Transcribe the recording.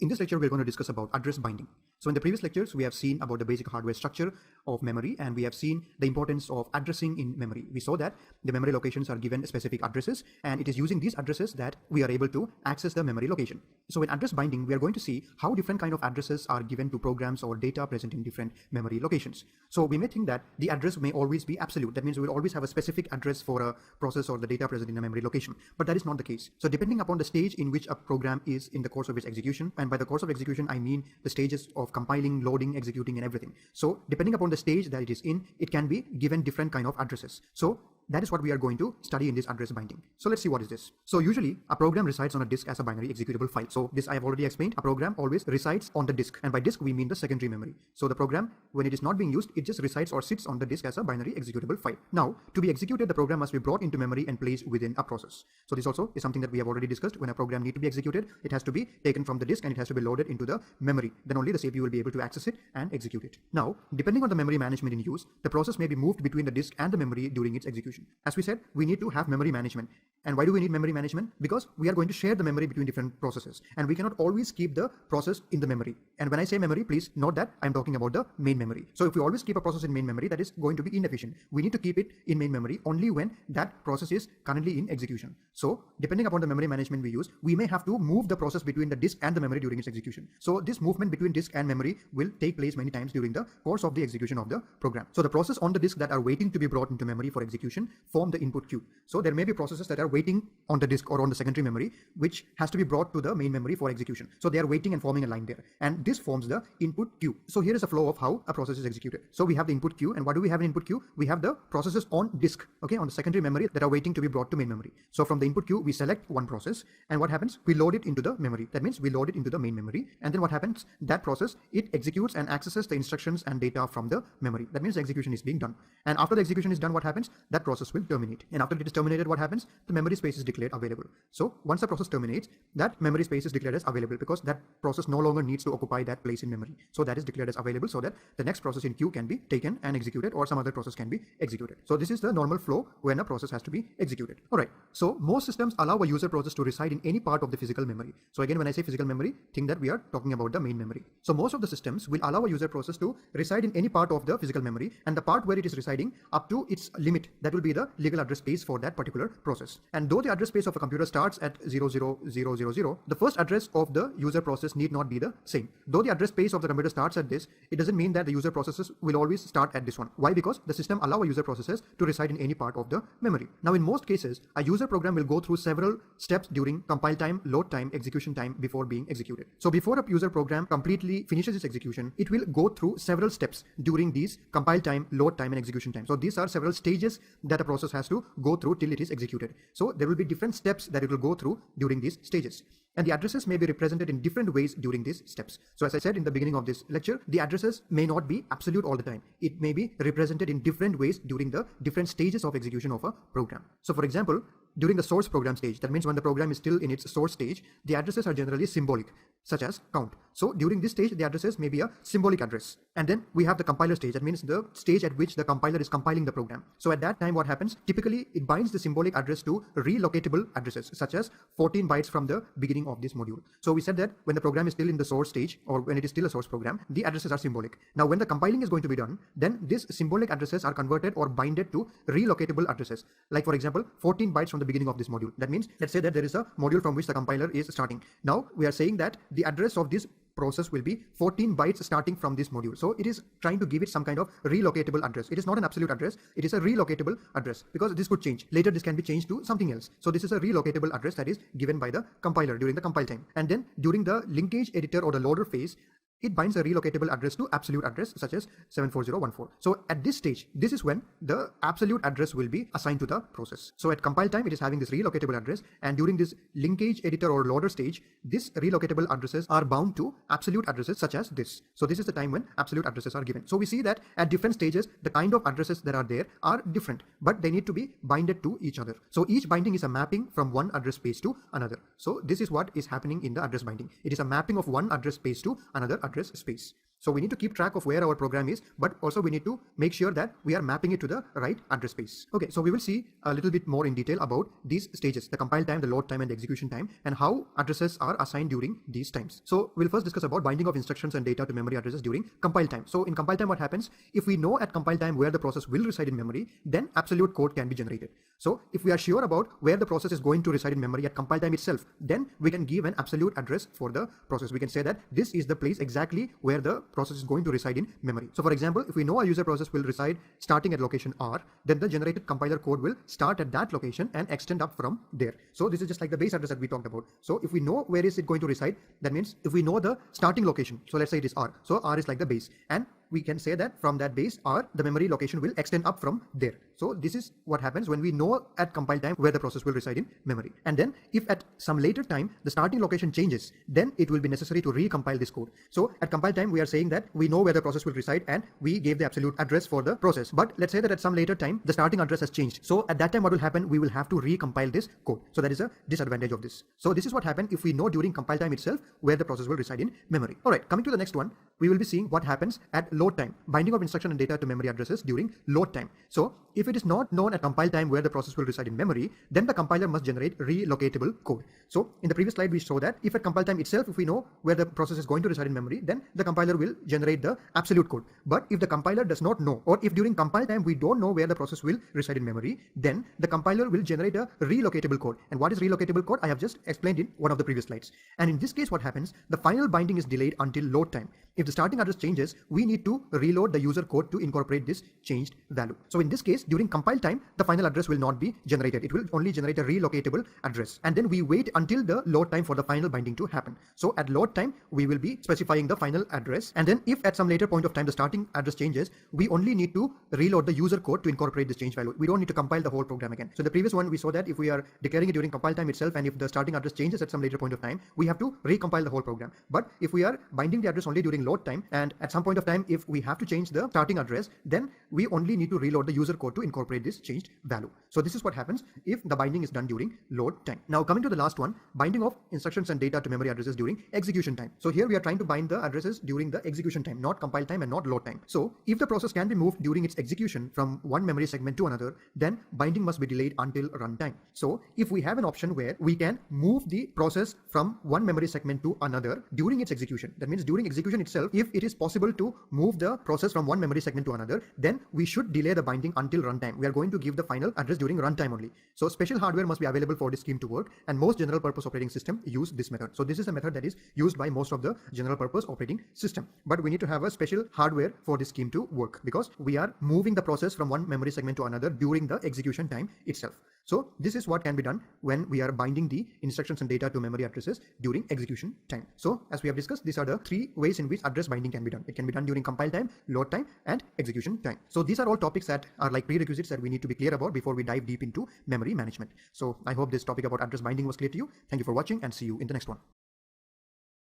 In this lecture, we're going to discuss about address binding. So in the previous lectures, we have seen about the basic hardware structure of memory, and we have seen the importance of addressing in memory. We saw that the memory locations are given specific addresses, and it is using these addresses that we are able to access the memory location. So in address binding, we are going to see how different kind of addresses are given to programs or data present in different memory locations. So we may think that the address may always be absolute. That means we will always have a specific address for a process or the data present in a memory location, but that is not the case. So depending upon the stage in which a program is in the course of its execution, and by the course of execution, I mean the stages of compiling, loading, executing, and everything. So depending upon the stage that it is in, it can be given different kind of addresses. So that is what we are going to study in this address binding. So let's see what is this. So usually a program resides on a disk as a binary executable file. So this I have already explained. A program always resides on the disk, and by disk we mean the secondary memory. So the program, when it is not being used, it just resides or sits on the disk as a binary executable file. Now to be executed, the program must be brought into memory and placed within a process. So this also is something that we have already discussed. When a program needs to be executed, it has to be taken from the disk and it has to be loaded into the memory. Then only the CPU will be able to access it and execute it. Now, depending on the memory management in use, the process may be moved between the disk and the memory during its execution. As we said, we need to have memory management. And why do we need memory management? Because we are going to share the memory between different processes, and we cannot always keep the process in the memory. And when I say memory, please note that I'm talking about the main memory. So if we always keep a process in main memory, that is going to be inefficient. We need to keep it in main memory only when that process is currently in execution. So depending upon the memory management we use, we may have to move the process between the disk and the memory during its execution. So this movement between disk and memory will take place many times during the course of the execution of the program. So the process on the disk that are waiting to be brought into memory for execution form the input queue. So there may be processes that are waiting on the disk or on the secondary memory, which has to be brought to the main memory for execution. So they are waiting and forming a line there, and this forms the input queue. So here is a flow of how a process is executed. So we have the input queue, and what do we have in input queue? We have the processes on disk, okay, on the secondary memory that are waiting to be brought to main memory. So from the input queue, we select one process, and what happens? We load it into the memory. That means we load it into the main memory, and then what happens? That process, it executes and accesses the instructions and data from the memory. That means the execution is being done. And after the execution is done, what happens? That process will terminate. And after it is terminated, what happens? The memory space is declared available. So once the process terminates, that memory space is declared as available because that process no longer needs to occupy that place in memory. So that is declared as available so that the next process in queue can be taken and executed, or some other process can be executed. So this is the normal flow when a process has to be executed. All right. So most systems allow a user process to reside in any part of the physical memory. So again, when I say physical memory, think that we are talking about the main memory. So most of the systems will allow a user process to reside in any part of the physical memory, and the part where it is residing up to its limit, that will be the legal address space for that particular process. And though the address space of a computer starts at 00000, the first address of the user process need not be the same. Though the address space of the computer starts at this, it doesn't mean that the user processes will always start at this one. Why? Because the system allows user processes to reside in any part of the memory. Now in most cases, a user program will go through several steps during compile time, load time, execution time before being executed. So before a user program completely finishes its execution, it will go through several steps during these compile time, load time, and execution time. So these are several stages that a process has to go through till it is executed. So there will be different steps that it will go through during these stages. And the addresses may be represented in different ways during these steps. So as I said in the beginning of this lecture, the addresses may not be absolute all the time. It may be represented in different ways during the different stages of execution of a program. So for example, during the source program stage, that means when the program is still in its source stage, the addresses are generally symbolic, such as count. So during this stage, the addresses may be a symbolic address. And then we have the compiler stage. That means the stage at which the compiler is compiling the program. So at that time, what happens? Typically, it binds the symbolic address to relocatable addresses, such as 14 bytes from the beginning of this module. So we said that when the program is still in the source stage, or when it is still a source program, the addresses are symbolic. Now, when the compiling is going to be done, then these symbolic addresses are converted or binded to relocatable addresses. Like for example, 14 bytes from the beginning of this module. That means, let's say that there is a module from which the compiler is starting. Now we are saying that the address of this process will be 14 bytes starting from this module. So it is trying to give it some kind of relocatable address. It is not an absolute address. It is a relocatable address because this could change. Later this can be changed to something else. So this is a relocatable address that is given by the compiler during the compile time. And then during the linkage editor or the loader phase, it binds a relocatable address to absolute address such as 74014. So at this stage, this is when the absolute address will be assigned to the process. So at compile time, it is having this relocatable address, and during this linkage editor or loader stage, this relocatable addresses are bound to absolute addresses such as this. So this is the time when absolute addresses are given. So we see that at different stages, the kind of addresses that are there are different, but they need to be binded to each other. So each binding is a mapping from one address space to another. So this is what is happening in the address binding. It is a mapping of one address space to another address space. So we need to keep track of where our program is, but also we need to make sure that we are mapping it to the right address space. Okay, so we will see a little bit more in detail about these stages, the compile time, the load time, and the execution time, and how addresses are assigned during these times. So we'll first discuss about binding of instructions and data to memory addresses during compile time. So in compile time, what happens? If we know at compile time where the process will reside in memory, then absolute code can be generated. So if we are sure about where the process is going to reside in memory at compile time itself, then we can give an absolute address for the process. We can say that this is the place exactly where the process is going to reside in memory. So for example, if we know a user process will reside starting at location R, then the generated compiler code will start at that location and extend up from there. So this is just like the base address that we talked about. So if we know where is it going to reside, that means if we know the starting location, so let's say it is R. So R is like the base, and we can say that from that base R, the memory location will extend up from there. So this is what happens when we know at compile time where the process will reside in memory. And then if at some later time the starting location changes, then it will be necessary to recompile this code. So at compile time, we are saying that we know where the process will reside and we gave the absolute address for the process. But let's say that at some later time, the starting address has changed. So at that time, what will happen? We will have to recompile this code. So that is a disadvantage of this. So this is what happened if we know during compile time itself where the process will reside in memory. All right, coming to the next one, we will be seeing what happens at load time, binding of instruction and data to memory addresses during load time. So if it is not known at compile time where the process will reside in memory, then the compiler must generate relocatable code. So in the previous slide, we show that if at compile time itself, if we know where the process is going to reside in memory, then the compiler will generate the absolute code. But if the compiler does not know, or if during compile time we don't know where the process will reside in memory, then the compiler will generate a relocatable code. And what is relocatable code? I have just explained in one of the previous slides. And in this case, what happens? The final binding is delayed until load time. If the starting address changes, we need to reload the user code to incorporate this changed value. So in this case, during compile time, the final address will not be generated. It will only generate a relocatable address. And then we wait until the load time for the final binding to happen. So at load time, we will be specifying the final address. And then if at some later point of time, the starting address changes, we only need to reload the user code to incorporate this change value. We don't need to compile the whole program again. So the previous one, we saw that if we are declaring it during compile time itself, and if the starting address changes at some later point of time, we have to recompile the whole program. But if we are binding the address only during load time, and at some point of time, if we have to change the starting address, then we only need to reload the user code to incorporate this changed value. So this is what happens if the binding is done during load time. Now coming to the last one, binding of instructions and data to memory addresses during execution time. So here we are trying to bind the addresses during the execution time, not compile time and not load time. So if the process can be moved during its execution from one memory segment to another, then binding must be delayed until runtime. So if we have an option where we can move the process from one memory segment to another during its execution, that means during execution itself, if it is possible to move the process from one memory segment to another, then we should delay the binding until runtime. We are going to give the final address during runtime only. So special hardware must be available for this scheme to work, and most general purpose operating system use this method. So this is a method that is used by most of the general purpose operating system. But we need to have a special hardware for this scheme to work because we are moving the process from one memory segment to another during the execution time itself. So this is what can be done when we are binding the instructions and data to memory addresses during execution time. So as we have discussed, these are the three ways in which address binding can be done. It can be done during compile time, load time, and execution time. So these are all topics that are like prerequisites that we need to be clear about before we dive deep into memory management. So I hope this topic about address binding was clear to you. Thank you for watching and see you in the next one.